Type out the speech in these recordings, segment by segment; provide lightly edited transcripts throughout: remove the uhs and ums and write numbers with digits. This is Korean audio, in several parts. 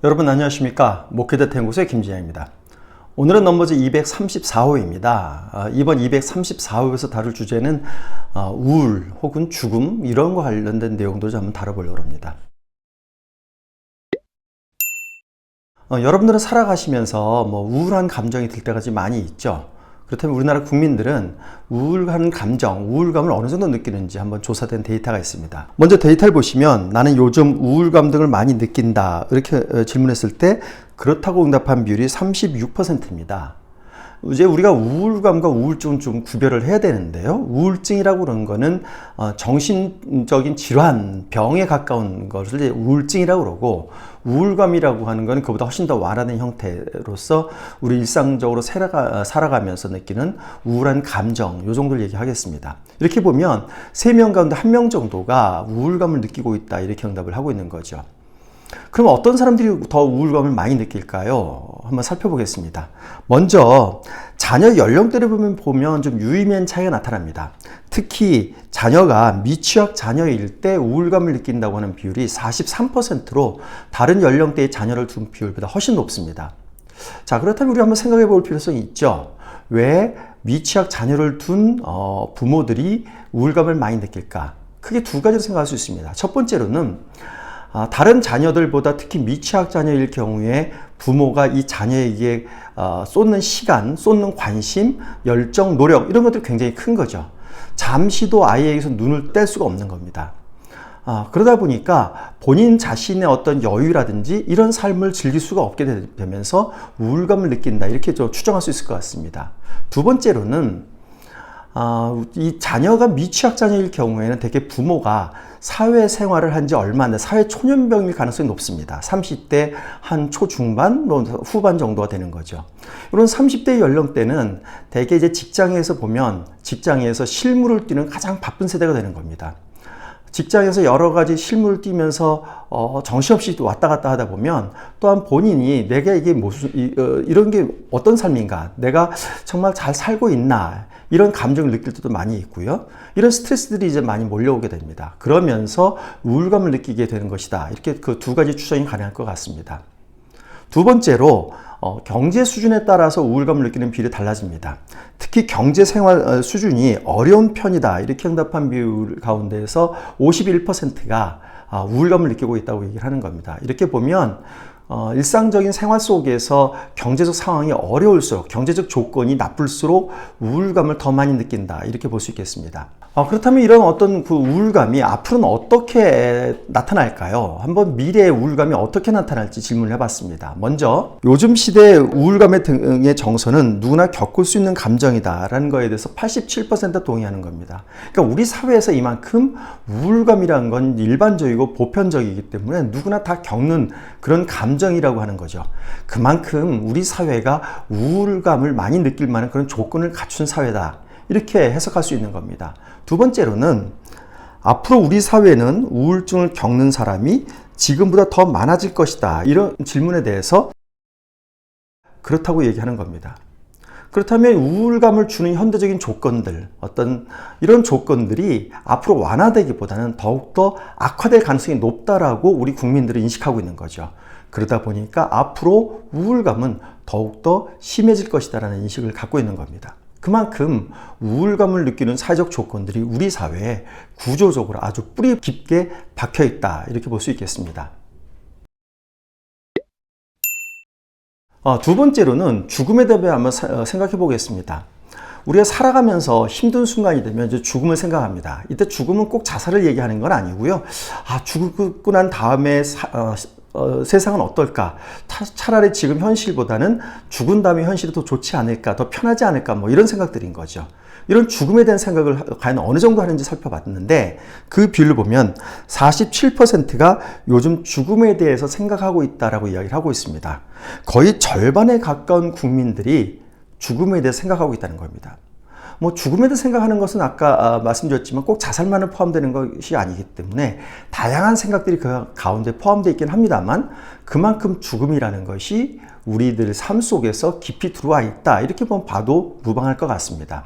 여러분 안녕하십니까? 목회자 연구소의 김진양입니다. 오늘은 넘버즈 234호입니다. 이번 234호에서 다룰 주제는 우울 혹은 죽음 이런 거 관련된 내용들을 좀 한번 다뤄보려고 합니다. 여러분들은 살아가시면서 우울한 감정이 들 때가 좀 많이 있죠. 그렇다면 우리나라 국민들은 우울한 감정, 우울감을 어느 정도 느끼는지 한번 조사된 데이터가 있습니다. 먼저 데이터를 보시면 나는 요즘 우울감 등을 많이 느낀다 이렇게 질문했을 때 그렇다고 응답한 비율이 36%입니다. 이제 우리가 우울감과 우울증은 좀 구별을 해야 되는데요. 우울증이라고 그러는 거는 정신적인 질환, 병에 가까운 것을 이제 우울증이라고 그러고, 우울감이라고 하는 거는 그보다 훨씬 더 완화된 형태로서 우리 일상적으로 살아가면서 느끼는 우울한 감정, 요 정도를 얘기하겠습니다. 이렇게 보면 3명 가운데 1명 정도가 우울감을 느끼고 있다 이렇게 응답을 하고 있는 거죠. 그럼 어떤 사람들이 더 우울감을 많이 느낄까요? 한번 살펴보겠습니다. 먼저 자녀 연령대를 보면 좀 유의미한 차이가 나타납니다. 특히 자녀가 미취학 자녀일 때 우울감을 느낀다고 하는 비율이 43%로 다른 연령대의 자녀를 둔 비율보다 훨씬 높습니다. 자, 그렇다면 우리 한번 생각해 볼 필요성이 있죠. 왜 미취학 자녀를 둔 부모들이 우울감을 많이 느낄까? 크게 두 가지로 생각할 수 있습니다. 첫 번째로는 다른 자녀들보다 특히 미취학 자녀일 경우에 부모가 이 자녀에게 쏟는 시간, 쏟는 관심, 열정, 노력 이런 것들이 굉장히 큰 거죠. 잠시도 아이에게서 눈을 뗄 수가 없는 겁니다. 그러다 보니까 본인 자신의 어떤 여유라든지 이런 삶을 즐길 수가 없게 되면서 우울감을 느낀다 이렇게 좀 추정할 수 있을 것 같습니다. 두 번째로는 이 자녀가 미취학 자녀일 경우에는 대개 부모가 사회생활을 한 지 얼마 안 돼 사회 초년병일 가능성이 높습니다. 30대 한 초중반, 후반 정도가 되는 거죠. 이런 30대 연령대는 대개 이제 직장에서 보면 직장에서 실무를 뛰는 가장 바쁜 세대가 되는 겁니다. 직장에서 여러 가지 실무를 뛰면서 정신없이 왔다 갔다 하다 보면 또한 본인이 내가 이게 이런 게 어떤 삶인가, 내가 정말 잘 살고 있나 이런 감정을 느낄 때도 많이 있고요. 이런 스트레스들이 이제 많이 몰려오게 됩니다. 그러면서 우울감을 느끼게 되는 것이다. 이렇게 그 두 가지 추정이 가능할 것 같습니다. 두 번째로 경제 수준에 따라서 우울감을 느끼는 비율이 달라집니다. 특히 경제 생활 수준이 어려운 편이다 이렇게 응답한 비율 가운데에서 51%가 우울감을 느끼고 있다고 얘기를 하는 겁니다. 이렇게 보면 일상적인 생활 속에서 경제적 상황이 어려울수록, 경제적 조건이 나쁠수록 우울감을 더 많이 느낀다 이렇게 볼 수 있겠습니다. 그렇다면 이런 어떤 그 우울감이 앞으로는 어떻게 나타날까요? 한번 미래의 우울감이 어떻게 나타날지 질문을 해봤습니다. 먼저 요즘 시대의 우울감의 등의 정서는 누구나 겪을 수 있는 감정이다라는 거에 대해서 87% 동의하는 겁니다. 그러니까 우리 사회에서 이만큼 우울감이라는 건 일반적이고 보편적이기 때문에 누구나 다 겪는 그런 감정이라고 하는 거죠. 그만큼 우리 사회가 우울감을 많이 느낄 만한 그런 조건을 갖춘 사회다 이렇게 해석할 수 있는 겁니다. 두 번째로는 앞으로 우리 사회는 우울증을 겪는 사람이 지금보다 더 많아질 것이다 이런 질문에 대해서 그렇다고 얘기하는 겁니다. 그렇다면 우울감을 주는 현대적인 조건들, 어떤 이런 조건들이 앞으로 완화되기보다는 더욱더 악화될 가능성이 높다라고 우리 국민들은 인식하고 있는 거죠. 그러다 보니까 앞으로 우울감은 더욱더 심해질 것이다라는 인식을 갖고 있는 겁니다. 그만큼 우울감을 느끼는 사회적 조건들이 우리 사회에 구조적으로 아주 뿌리 깊게 박혀 있다 이렇게 볼 수 있겠습니다. 두 번째로는 죽음에 대해 한번 생각해 보겠습니다. 우리가 살아가면서 힘든 순간이 되면 이제 죽음을 생각합니다. 이때 죽음은 꼭 자살을 얘기하는 건 아니고요. 죽고 난 다음에 세상은 어떨까? 차라리 지금 현실보다는 죽은 다음에 현실이 더 좋지 않을까? 더 편하지 않을까? 이런 생각들인 거죠. 이런 죽음에 대한 생각을 과연 어느 정도 하는지 살펴봤는데 그 비율을 보면 47%가 요즘 죽음에 대해서 생각하고 있다라고 이야기를 하고 있습니다. 거의 절반에 가까운 국민들이 죽음에 대해서 생각하고 있다는 겁니다. 죽음에 대해 생각하는 것은 아까 말씀드렸지만 꼭 자살만을 포함되는 것이 아니기 때문에 다양한 생각들이 그 가운데 포함되어 있긴 합니다만 그만큼 죽음이라는 것이 우리들 삶 속에서 깊이 들어와 있다 이렇게 봐도 무방할 것 같습니다.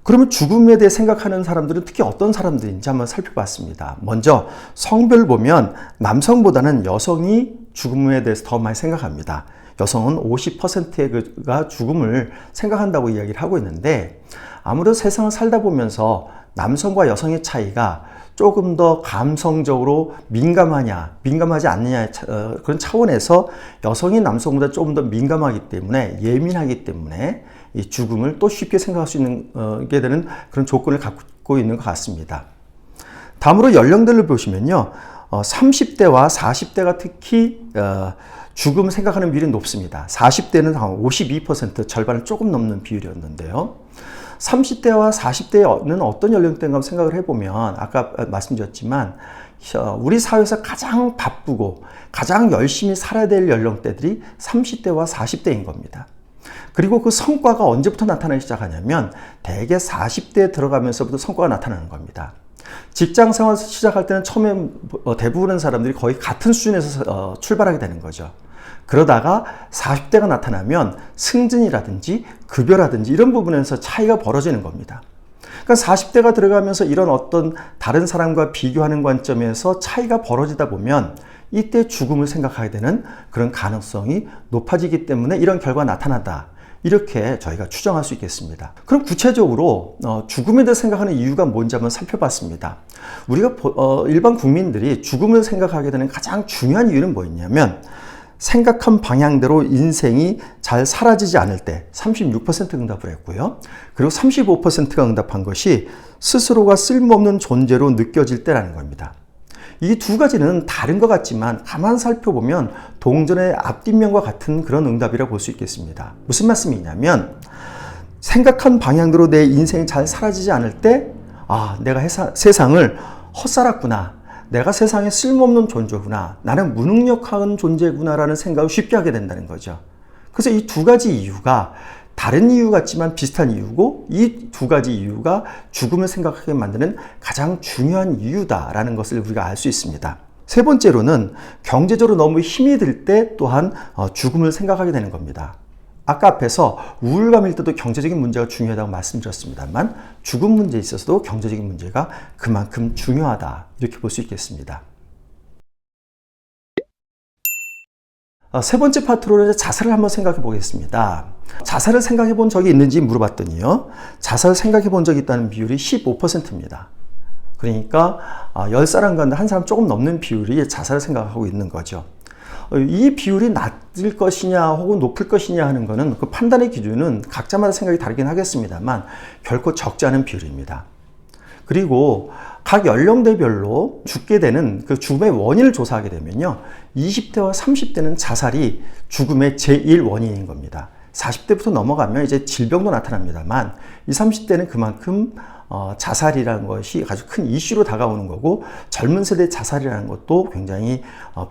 그러면 죽음에 대해 생각하는 사람들은 특히 어떤 사람들인지 한번 살펴봤습니다. 먼저 성별을 보면 남성보다는 여성이 죽음에 대해서 더 많이 생각합니다. 여성은 50%가 죽음을 생각한다고 이야기를 하고 있는데, 아무래도 세상을 살다 보면서 남성과 여성의 차이가 조금 더 감성적으로 민감하냐, 민감하지 않느냐, 그런 차원에서 여성이 남성보다 조금 더 민감하기 때문에, 예민하기 때문에 이 죽음을 또 쉽게 생각할 수 있게 되는 그런 조건을 갖고 있는 것 같습니다. 다음으로 연령대를 보시면요, 30대와 40대가 특히 죽음 생각하는 비율이 높습니다. 40대는 한 52%, 절반을 조금 넘는 비율이었는데요. 30대와 40대는 어떤 연령대인가 한번 생각을 해보면, 아까 말씀드렸지만 우리 사회에서 가장 바쁘고 가장 열심히 살아야 될 연령대들이 30대와 40대인 겁니다. 그리고 그 성과가 언제부터 나타나기 시작하냐면 대개 40대에 들어가면서부터 성과가 나타나는 겁니다. 직장 생활 시작할 때는 처음에 대부분의 사람들이 거의 같은 수준에서 출발하게 되는 거죠. 그러다가 40대가 나타나면 승진이라든지 급여라든지 이런 부분에서 차이가 벌어지는 겁니다. 그러니까 40대가 들어가면서 이런 어떤 다른 사람과 비교하는 관점에서 차이가 벌어지다 보면 이때 죽음을 생각하게 되는 그런 가능성이 높아지기 때문에 이런 결과가 나타난다, 이렇게 저희가 추정할 수 있겠습니다. 그럼 구체적으로 죽음에 대해 생각하는 이유가 뭔지 한번 살펴봤습니다. 우리가 일반 국민들이 죽음을 생각하게 되는 가장 중요한 이유는 뭐였냐면, 생각한 방향대로 인생이 잘 사라지지 않을 때 36% 응답을 했고요. 그리고 35%가 응답한 것이 스스로가 쓸모없는 존재로 느껴질 때라는 겁니다. 이 두 가지는 다른 것 같지만 가만 살펴보면 동전의 앞뒷면과 같은 그런 응답이라고 볼 수 있겠습니다. 무슨 말씀이냐면, 생각한 방향대로 내 인생이 잘 사라지지 않을 때, 내가 세상을 헛살았구나, 내가 세상에 쓸모없는 존재구나, 나는 무능력한 존재구나 라는 생각을 쉽게 하게 된다는 거죠. 그래서 이 두 가지 이유가 다른 이유 같지만 비슷한 이유고, 이 두 가지 이유가 죽음을 생각하게 만드는 가장 중요한 이유다라는 것을 우리가 알 수 있습니다. 세 번째로는 경제적으로 너무 힘이 들 때 또한 죽음을 생각하게 되는 겁니다. 아까 앞에서 우울감일 때도 경제적인 문제가 중요하다고 말씀드렸습니다만, 죽음 문제에 있어서도 경제적인 문제가 그만큼 중요하다, 이렇게 볼 수 있겠습니다. 세 번째 파트로는 자살을 한번 생각해 보겠습니다. 자살을 생각해 본 적이 있는지 물어봤더니요, 자살을 생각해 본 적이 있다는 비율이 15%입니다. 그러니까 10사람 가운데 한 사람 조금 넘는 비율이 자살을 생각하고 있는 거죠. 이 비율이 낮을 것이냐 혹은 높을 것이냐 하는 것은 그 판단의 기준은 각자마다 생각이 다르긴 하겠습니다만 결코 적지 않은 비율입니다. 그리고 각 연령대별로 죽게 되는 그 죽음의 원인을 조사하게 되면요, 20대와 30대는 자살이 죽음의 제1원인인 겁니다. 40대부터 넘어가면 이제 질병도 나타납니다만, 이 30대는 그만큼 자살이라는 것이 아주 큰 이슈로 다가오는 거고, 젊은 세대의 자살이라는 것도 굉장히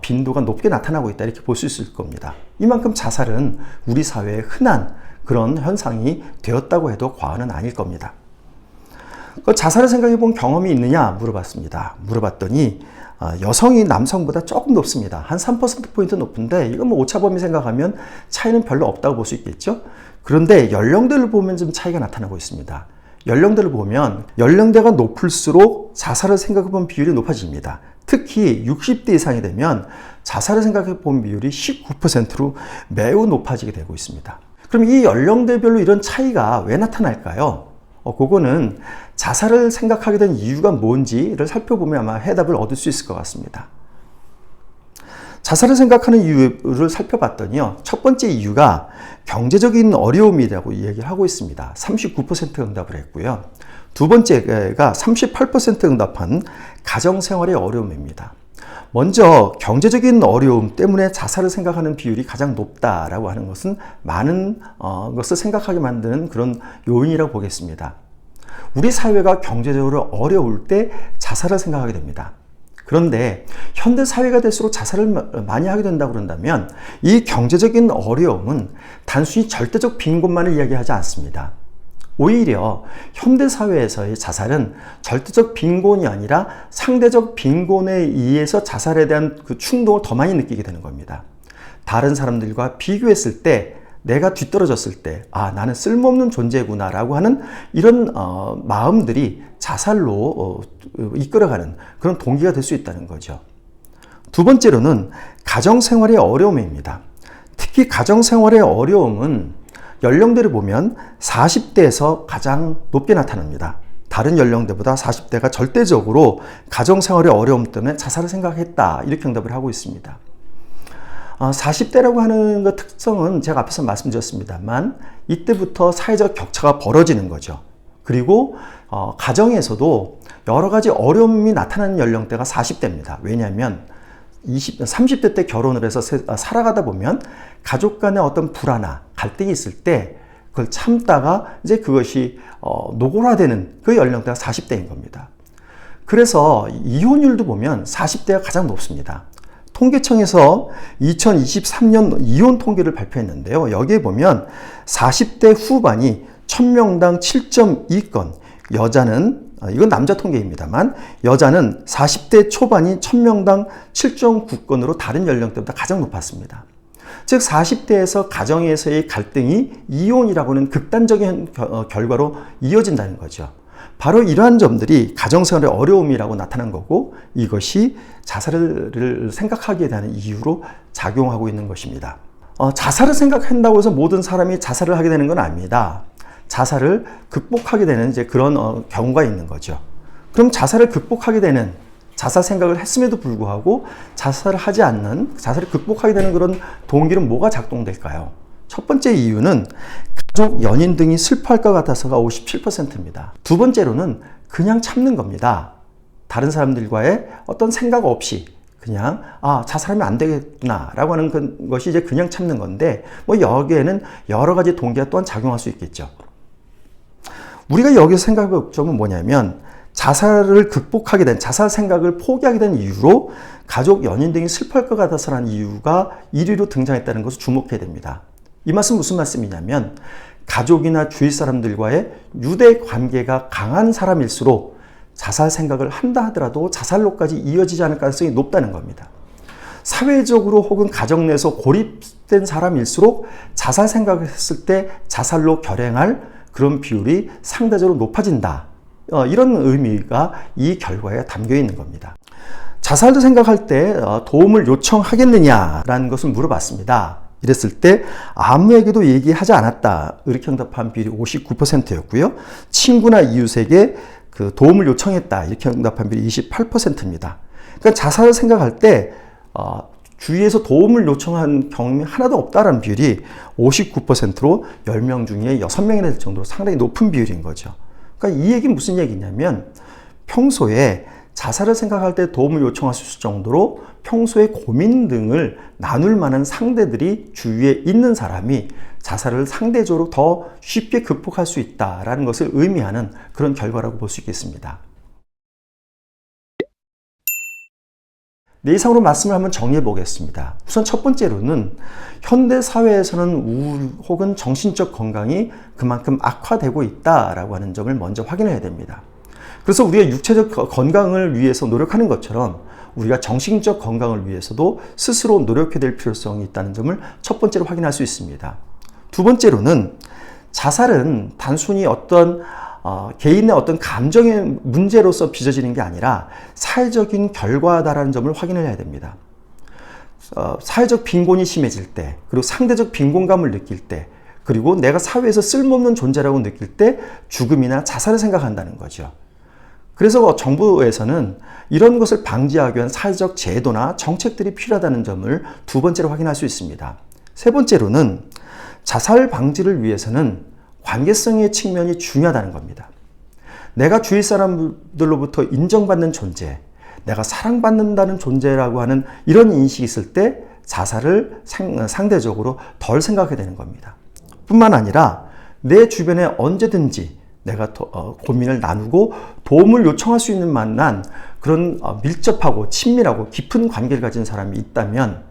빈도가 높게 나타나고 있다, 이렇게 볼 수 있을 겁니다. 이만큼 자살은 우리 사회에 흔한 그런 현상이 되었다고 해도 과언은 아닐 겁니다. 자살을 생각해 본 경험이 있느냐 물어봤습니다. 물어봤더니 여성이 남성보다 조금 높습니다. 한 3%포인트 높은데, 이건 뭐 오차범위 생각하면 차이는 별로 없다고 볼 수 있겠죠. 그런데 연령대를 보면 좀 차이가 나타나고 있습니다. 연령대를 보면 연령대가 높을수록 자살을 생각해 본 비율이 높아집니다. 특히 60대 이상이 되면 자살을 생각해 본 비율이 19%로 매우 높아지게 되고 있습니다. 그럼 이 연령대별로 이런 차이가 왜 나타날까요? 그거는 자살을 생각하게 된 이유가 뭔지를 살펴보면 아마 해답을 얻을 수 있을 것 같습니다. 자살을 생각하는 이유를 살펴봤더니요, 첫 번째 이유가 경제적인 어려움이라고 얘기를 하고 있습니다. 39% 응답을 했고요. 두 번째가 38% 응답한 가정생활의 어려움입니다. 먼저 경제적인 어려움 때문에 자살을 생각하는 비율이 가장 높다라고 하는 것은 많은 것을 생각하게 만드는 그런 요인이라고 보겠습니다. 우리 사회가 경제적으로 어려울 때 자살을 생각하게 됩니다. 그런데 현대 사회가 될수록 자살을 많이 하게 된다고 그런다면, 이 경제적인 어려움은 단순히 절대적 빈곤만을 이야기하지 않습니다. 오히려 현대 사회에서의 자살은 절대적 빈곤이 아니라 상대적 빈곤에 의해서 자살에 대한 그 충동을 더 많이 느끼게 되는 겁니다. 다른 사람들과 비교했을 때 내가 뒤떨어졌을 때, 아, 나는 쓸모없는 존재구나 라고 하는 이런 마음들이 자살로 이끌어가는 그런 동기가 될 수 있다는 거죠. 두 번째로는 가정생활의 어려움입니다. 특히 가정생활의 어려움은 연령대를 보면 40대에서 가장 높게 나타납니다. 다른 연령대보다 40대가 절대적으로 가정생활의 어려움 때문에 자살을 생각했다, 이렇게 응답을 하고 있습니다. 40대라고 하는 그 특성은 제가 앞에서 말씀드렸습니다만 이때부터 사회적 격차가 벌어지는 거죠. 그리고 가정에서도 여러 가지 어려움이 나타나는 연령대가 40대입니다. 왜냐하면 30대 때 결혼을 해서 살아가다 보면 가족 간의 어떤 불화나 갈등이 있을 때 그걸 참다가 이제 그것이 노골화되는 그 연령대가 40대인 겁니다. 그래서 이혼율도 보면 40대가 가장 높습니다. 통계청에서 2023년 이혼 통계를 발표했는데요. 여기에 보면 40대 후반이 1000명당 7.2건, 여자는, 이건 남자 통계입니다만, 여자는 40대 초반이 1000명당 7.9건으로 다른 연령대보다 가장 높았습니다. 즉 40대에서 가정에서의 갈등이 이혼이라고 하는 극단적인 결과로 이어진다는 거죠. 바로 이러한 점들이 가정생활의 어려움이라고 나타난 거고, 이것이 자살을 생각하게 되는 이유로 작용하고 있는 것입니다. 자살을 생각한다고 해서 모든 사람이 자살을 하게 되는 건 아닙니다. 자살을 극복하게 되는 이제 그런 경우가 있는 거죠. 그럼 자살을 극복하게 되는, 자살 생각을 했음에도 불구하고 자살을 하지 않는, 자살을 극복하게 되는 그런 동기는 뭐가 작동될까요? 첫 번째 이유는 가족, 연인 등이 슬퍼할 것 같아서가 57%입니다. 두 번째로는 그냥 참는 겁니다. 다른 사람들과의 어떤 생각 없이 그냥 자살하면 안 되겠구나 라고 하는 것이 이제 그냥 참는 건데, 여기에는 여러 가지 동기가 또한 작용할 수 있겠죠. 우리가 여기서 생각해 볼 점은 뭐냐면, 자살을 극복하게 된, 자살 생각을 포기하게 된 이유로 가족, 연인 등이 슬퍼할 것 같아서라는 이유가 1위로 등장했다는 것을 주목해야 됩니다. 이 말씀은 무슨 말씀이냐면, 가족이나 주위 사람들과의 유대 관계가 강한 사람일수록 자살 생각을 한다 하더라도 자살로까지 이어지지 않을 가능성이 높다는 겁니다. 사회적으로 혹은 가정 내에서 고립된 사람일수록 자살 생각을 했을 때 자살로 결행할 그런 비율이 상대적으로 높아진다. 이런 의미가 이 결과에 담겨 있는 겁니다. 자살도 생각할 때 도움을 요청하겠느냐라는 것을 물어봤습니다. 이랬을 때 아무에게도 얘기하지 않았다, 이렇게 응답한 비율이 59%였고요. 친구나 이웃에게 그 도움을 요청했다, 이렇게 응답한 비율이 28%입니다. 그러니까 자살을 생각할 때 주위에서 도움을 요청한 경험이 하나도 없다라는 비율이 59%로 10명 중에 6명이나 될 정도로 상당히 높은 비율인 거죠. 그러니까 이 얘기는 무슨 얘기냐면, 평소에 자살을 생각할 때 도움을 요청할 수 있을 정도로 평소에 고민 등을 나눌 만한 상대들이 주위에 있는 사람이 자살을 상대적으로 더 쉽게 극복할 수 있다라는 것을 의미하는 그런 결과라고 볼 수 있겠습니다. 네, 이상으로 말씀을 한번 정리해 보겠습니다. 우선 첫 번째로는 현대 사회에서는 우울 혹은 정신적 건강이 그만큼 악화되고 있다라고 하는 점을 먼저 확인해야 됩니다. 그래서 우리가 육체적 건강을 위해서 노력하는 것처럼 우리가 정신적 건강을 위해서도 스스로 노력해야 될 필요성이 있다는 점을 첫 번째로 확인할 수 있습니다. 두 번째로는 자살은 단순히 어떤 개인의 어떤 감정의 문제로서 빚어지는 게 아니라 사회적인 결과다라는 점을 확인을 해야 됩니다. 사회적 빈곤이 심해질 때, 그리고 상대적 빈곤감을 느낄 때, 그리고 내가 사회에서 쓸모없는 존재라고 느낄 때 죽음이나 자살을 생각한다는 거죠. 그래서 정부에서는 이런 것을 방지하기 위한 사회적 제도나 정책들이 필요하다는 점을 두 번째로 확인할 수 있습니다. 세 번째로는 자살 방지를 위해서는 관계성의 측면이 중요하다는 겁니다. 내가 주위 사람들로부터 인정받는 존재, 내가 사랑받는다는 존재라고 하는 이런 인식이 있을 때 자살을 상대적으로 덜 생각하게 되는 겁니다. 뿐만 아니라 내 주변에 언제든지 내가 고민을 나누고 도움을 요청할 수 있는 만한 그런 밀접하고 친밀하고 깊은 관계를 가진 사람이 있다면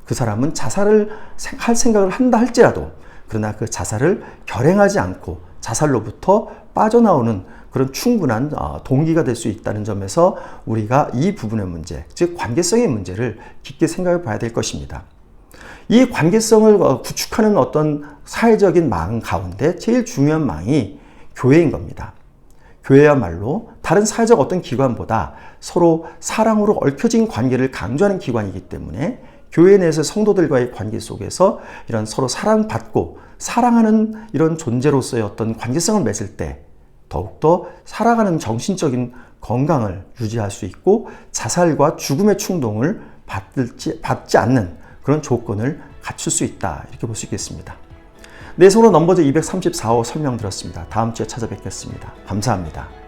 그 사람은 자살을 할 생각을 한다 할지라도, 그러나 그 자살을 결행하지 않고 자살로부터 빠져나오는 그런 충분한 동기가 될 수 있다는 점에서 우리가 이 부분의 문제, 즉 관계성의 문제를 깊게 생각해 봐야 될 것입니다. 이 관계성을 구축하는 어떤 사회적인 망 가운데 제일 중요한 망이 교회인 겁니다. 교회야말로 다른 사회적 어떤 기관보다 서로 사랑으로 얽혀진 관계를 강조하는 기관이기 때문에 교회 내에서 성도들과의 관계 속에서 이런 서로 사랑받고 사랑하는 이런 존재로서의 어떤 관계성을 맺을 때 더욱더 살아가는 정신적인 건강을 유지할 수 있고 자살과 죽음의 충동을 받지 않는 그런 조건을 갖출 수 있다. 이렇게 볼 수 있겠습니다. 내성으로 넘버즈 234호 설명드렸습니다. 다음 주에 찾아뵙겠습니다. 감사합니다.